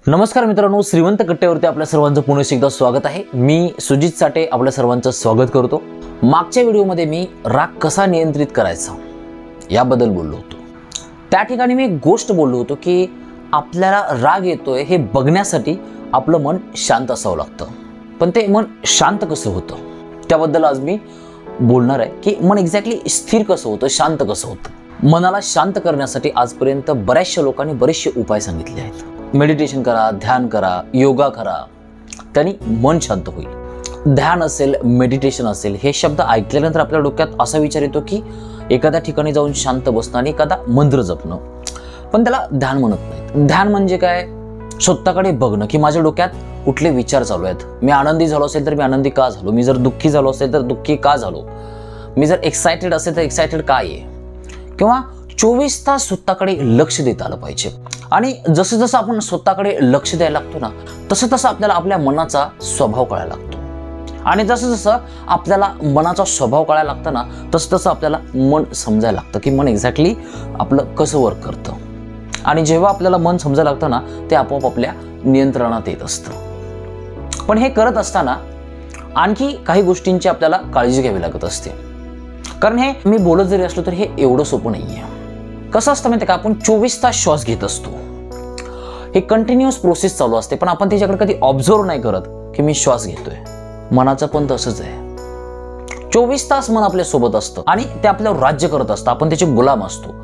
नमस्कार मित्रांनो, श्रीमंत कट्ट्यावरती आपल्या सर्वांचं पुन्हा एकदा स्वागत आहे। मी सुजित साठे आपल्या सर्वांचं स्वागत करतो। मागच्या व्हिडिओमध्ये मी राग कसा नियंत्रित करायचा याबद्दल बोललो होतो। त्या ठिकाणी मी एक गोष्ट बोललो होतो की आपल्याला राग येतोय हे बघण्यासाठी आपलं मन शांत असावं लागतं, पण ते मन शांत कसं होतं त्याबद्दल आज मी बोलणार आहे की मन एक्झॅक्टली स्थिर कसं होतं, शांत कसं होतं। मनाला शांत करण्यासाठी आजपर्यंत बऱ्याचशा लोकांनी बरेचसे उपाय सांगितले आहेत। मेडिटेशन करा, ध्यान करा, योगा करा, त्यांनी मन शांत होईल। ध्यान असेल, मेडिटेशन असेल, हे शब्द ऐकल्यानंतर आपल्या डोक्यात असा विचार येतो की एखाद्या ठिकाणी जाऊन शांत बसणं आणि एखादा मंत्र जपणं, पण त्याला ध्यान म्हणत नाहीत। ध्यान म्हणजे काय? स्वतःकडे बघणं की माझ्या डोक्यात कुठले विचार चालू आहेत। मी आनंदी झालो असेल तर मी आनंदी का झालो, मी जर दुःखी झालो असेल तर दुःखी का झालो, मी जर एक्साइटेड असेल तर एक्साइटेड का आहे, किंवा 24 तास स्वतःकडे लक्ष देता आलं पाहिजे। आणि जसं जसं आपण स्वतःकडे लक्ष द्यायला लागतो ना, तसं तसं आपल्याला आपल्या मनाचा स्वभाव कळायला लागतो। आणि जसं जसं आपल्याला मनाचा स्वभाव कळायला लागतं ना, तसं तसं आपल्याला मन समजायला लागतं की मन एक्झॅक्टली आपलं कसं वर्क करतं। आणि जेव्हा आपल्याला मन समजायला लागतं ना, ते आपोआप आपल्या नियंत्रणात येत असतं। पण हे करत असताना आणखी काही गोष्टींची आपल्याला काळजी घ्यावी लागत असते, कारण हे मी बोलत जरी असलो तर हे एवढं सोपं नाहीये। कसं असतं माहिती का, आपण 24 तास श्वास घेत असतो, हे कंटिन्युअस प्रोसेस चालू असते, पण आपण त्याच्याकडे कधी ऑब्झर्व नाही करत की मी श्वास घेतोय। मनाचं पण तसंच आहे, 24 तास मन आपल्या सोबत असतं आणि ते आपल्यावर राज्य करत असतं, आपण त्याचे गुलाम असतो।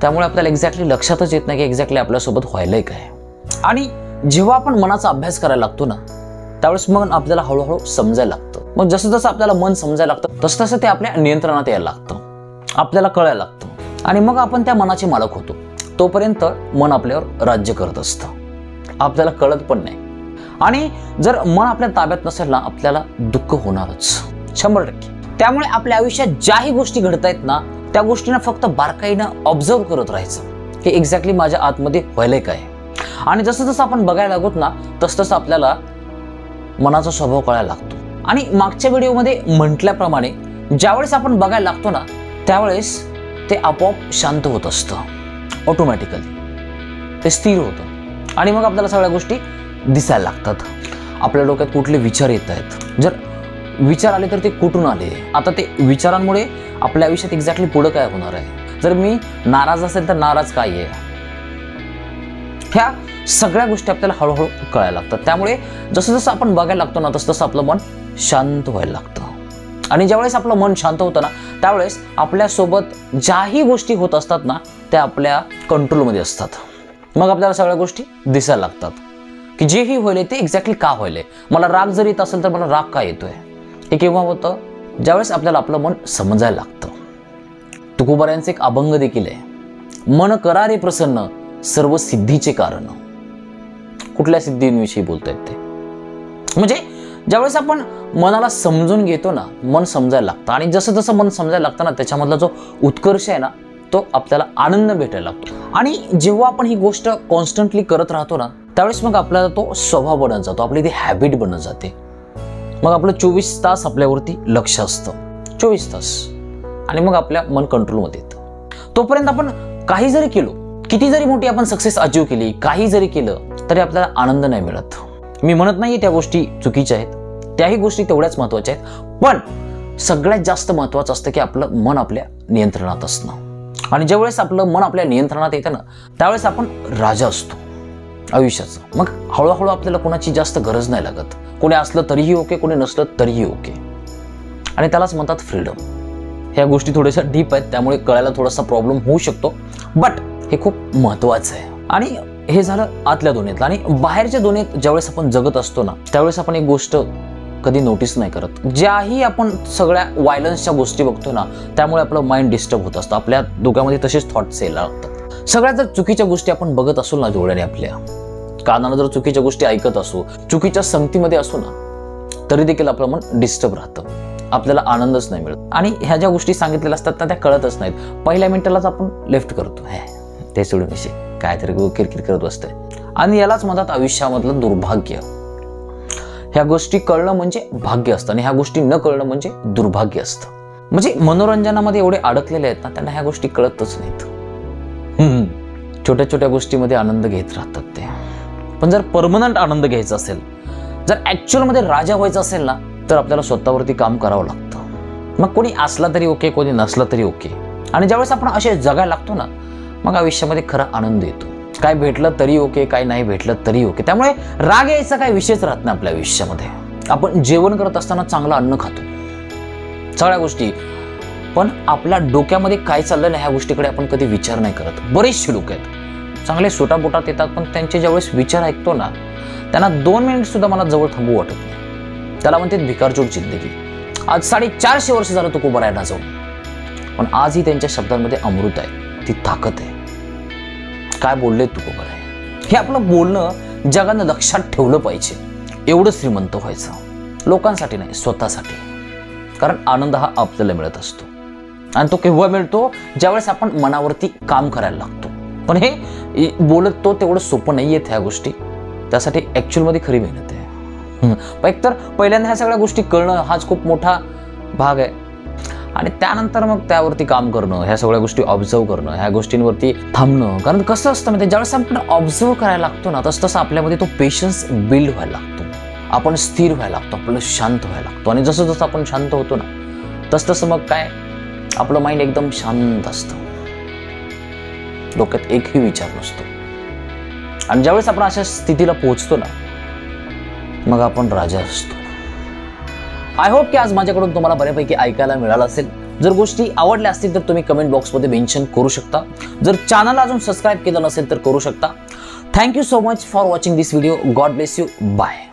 त्यामुळे आपल्याला एक्झॅक्टली लक्षातच येत नाही की एक्झॅक्टली आपल्यासोबत व्हायलंय काय। आणि जेव्हा आपण मनाचा अभ्यास करायला लागतो ना, त्यावेळेस मन आपल्याला हळूहळू समजायला लागतं। मग जसं जसं आपल्याला मन समजायला लागतं तसं तसं ते आपल्या नियंत्रणात यायला लागतं, आपल्याला कळायला लागतं, आणि मग आपण त्या मनाचे मालक होतो। तोपर्यंत मन आपल्यावर राज्य करत असतं, आपल्याला कळत पण नाही। आणि जर मन आपल्या ताब्यात नसेल ना, आपल्याला दुःख होणारच 100%। त्यामुळे आपल्या आयुष्यात ज्याही गोष्टी घडतायत ना, त्या गोष्टींना फक्त बारकाईनं ऑब्झर्व करत राहायचं की एक्झॅक्टली माझ्या आतमध्ये व्हायलंय काय। आणि जसं जसं आपण बघायला लागतो ना, तसं तसं आपल्याला मनाचा स्वभाव कळायला लागतो। आणि मागच्या व्हिडिओमध्ये म्हटल्याप्रमाणे ज्यावेळेस आपण बघायला लागतो ना, त्यावेळेस ते आपोआप शांत होत असतं, ऑटोमॅटिकली ते स्थिर होतं। आणि मग आपल्याला सगळ्या गोष्टी दिसायला लागतात। आपल्या डोक्यात कुठले विचार येत आहेत, जर विचार आले तर ते कुठून आले, आता ते विचारांमुळे आपल्या आयुष्यात एक्झॅक्टली पुढं काय होणार आहे, जर मी नाराज असेल तर नाराज काय आहे, ह्या सगळ्या गोष्टी आपल्याला हळूहळू कळायला लागतात। त्यामुळे जसं जसं आपण बघायला लागतो ना, तसं तसं आपलं मन शांत व्हायला लागतं। आणि ज्यावेळेस आपलं मन शांत होतं ना, त्यावेळेस आपल्यासोबत ज्याही गोष्टी होत असतात ना, त्या आपल्या कंट्रोलमध्ये असतात। मग आपल्याला सगळ्या गोष्टी दिसायला लागतात की जेही होईल ते एक्झॅक्टली का होईल। मला राग जरी येत असेल तर मला राग का येतोय, हे केव्हा होतं? ज्यावेळेस आपल्याला आपलं मन समजायला लागतं। तुकोबाऱ्यांचे एक अभंग देखील आहे, मन करा रे प्रसन्न सर्व सिद्धीचे कारण। कुठल्या सिद्धींविषयी बोलतायत ते? म्हणजे ज्यावेळेस आपण मनाला समजून घेतो ना, मन समजायला लागतं। आणि जसं जसं मन समजायला लागतं ना, त्याच्यामधला जो उत्कर्ष आहे ना, तो आपल्याला आनंद भेटायला लागतो। आणि जेव्हा आपण ही गोष्ट कॉन्स्टंटली करत राहतो ना, त्यावेळेस मग आपल्याला तो स्वभाव बनत जातो, आपली ती हॅबिट बनत जाते। मग आपलं 24 तास आपल्यावरती लक्ष असतं, 24 तास, आणि मग आपल्या मन कंट्रोलमध्ये येतं। तोपर्यंत आपण काही जरी केलो, किती जरी मोठी आपण सक्सेस अचीव केली, काही जरी केलं तरी आपल्याला आनंद नाही मिळत। मी म्हणत नाहीये त्या गोष्टी चुकीच्या आहेत, त्याही गोष्टी तेवढ्याच महत्त्वाच्या आहेत, पण सगळ्यात जास्त महत्त्वाचं असतं की आपलं मन आपल्या नियंत्रणात असणं। आणि ज्यावेळेस आपलं मन आपल्या नियंत्रणात येतं ना, त्यावेळेस आपण राजा असतो आयुष्याचं। मग हळूहळू आपल्याला कोणाची जास्त गरज नाही लागत, कोणी असलं तरीही ओके, कोणी नसलं तरीही ओके। आणि त्यालाच म्हणतात फ्रीडम। ह्या गोष्टी थोड्याशा डीप आहेत, त्यामुळे कळायला थोडासा प्रॉब्लेम होऊ शकतो, बट हे खूप महत्त्वाचं आहे। आणि हे झालं आतल्या दुनियेतलं। आणि बाहेरच्या दुनियेत ज्यावेळेस आपण जगत असतो ना, त्यावेळेस आपण एक गोष्ट कधी नोटीस नाही करत, ज्याही आपण सगळ्या व्हायलन्सच्या गोष्टी बघतो ना, त्यामुळे आपलं माइंड डिस्टर्ब होत असतं, आपल्या डोक्यामध्ये तसेच थॉट्स यायला लागतात। सगळ्यात जर चुकीच्या गोष्टी आपण बघत असू ना, डोळ्याने आपल्या कानानं जर चुकीच्या गोष्टी ऐकत असू, चुकीच्या संगतीमध्ये असू ना, तरी देखील आपलं मन डिस्टर्ब राहतं, आपल्याला आनंदच नाही मिळत। आणि ह्या ज्या गोष्टी सांगितलेल्या असतात ना, त्या कळतच नाहीत। पहिल्या मिनिटालाच आपण लेफ्ट करतो, ते सोडून विषय काहीतरी किरकिर करत बसतोय। आणि यालाच म्हणतात आयुष्यामधलं दुर्भाग्य। ह्या गोष्टी कळणं म्हणजे भाग्य असतं, आणि ह्या गोष्टी न कळणं म्हणजे दुर्भाग्य असतं। म्हणजे मनोरंजनामध्ये एवढे अडकलेले आहेत ना, त्यांना ह्या गोष्टी कळतच नाहीत। छोट्या छोट्या गोष्टीमध्ये आनंद घेत राहतात ते, पण जर परमनंट आनंद घ्यायचा असेल, जर ॲक्च्युअलमध्ये राजा व्हायचं असेल ना, तर आपल्याला स्वतःवरती काम करावं लागतं. मग कोणी असला तरी ओके, कोणी नसला तरी ओके. आणि ज्यावेळेस आपण असे जगायला लागतो ना, मग आयुष्यामध्ये खरा आनंद येतो. काय भेटलं तरी ओके, काय नाही भेटलं तरी ओके. त्यामुळे राग यायचा काही विषयच राहत नाही आपल्या आयुष्यामध्ये. आपण जेवण करत असताना चांगलं अन्न खातो, सगळ्या गोष्टी, पण आपल्या डोक्यामध्ये काय चाललं नाही ह्या गोष्टीकडे आपण कधी विचार नाही करत. बरेचसे लोक आहेत चांगले सोटापोटात येतात, पण त्यांचे ज्यावेळेस विचार ऐकतो ना, त्यांना 2 मिनिट सुद्धा मला जवळ थांबू वाटत नाही. त्याला म्हणते भिकारचोट जिंदगी. आज 450 वर्ष झालं तुकोबा रायला जाऊन, पण आजही त्यांच्या शब्दांमध्ये अमृत आहे, ती ताकद आहे. काय बोलले तुकोबा राय, हे आपलं बोलणं जगानं लक्षात ठेवलं पाहिजे. एवढं श्रीमंत व्हायचं, लोकांसाठी नाही, स्वतःसाठी. कारण आनंद हा आपल्याला मिळत असतो, आणि तो केव्हा मिळतो, ज्यावेळेस आपण मनावरती काम करायला लागतो. पण हे बोलत तो तेवढं सोपं नाही आहेत ह्या गोष्टी. त्यासाठी ॲक्च्युअलमध्ये खरी मेहनत आहे. एकतर पहिल्यांदा ह्या सगळ्या गोष्टी कळणं हाच खूप मोठा भाग आहे, आणि त्यानंतर मग त्यावरती काम करणं, ह्या सगळ्या गोष्टी ऑब्झर्व करणं, ह्या गोष्टींवरती थांबणं. कारण कसं असतं म्हणजे ज्यावेळेस आपण ऑब्झर्व करायला लागतो ना, तसं आपल्यामध्ये तो पेशन्स बिल्ड व्हायला लागतो. आपण स्थिर व्हायला लागतो, आपलं शांत व्हायला लागतो. आणि जसं जसं आपण शांत होतो ना, तसं मग काय, आपलं माइंड एकदम शांत असतं, डोक्यात एकही विचार नसतो. आणि ज्यावेळेस आपण अशा स्थितीला पोहोचतो ना, मग आपण राजा असतो. आय होप की आज माझ्याकडून तुम्हाला बऱ्यापैकी ऐकायला मिळालं असेल. जर गोष्टी आवडल्या असतील तर तुम्ही कमेंट बॉक्समध्ये मेन्शन करू शकता. जर चॅनल अजून सबस्क्राईब केलं नसेल तर करू शकता. Thank you so much for watching this video. God bless you. Bye.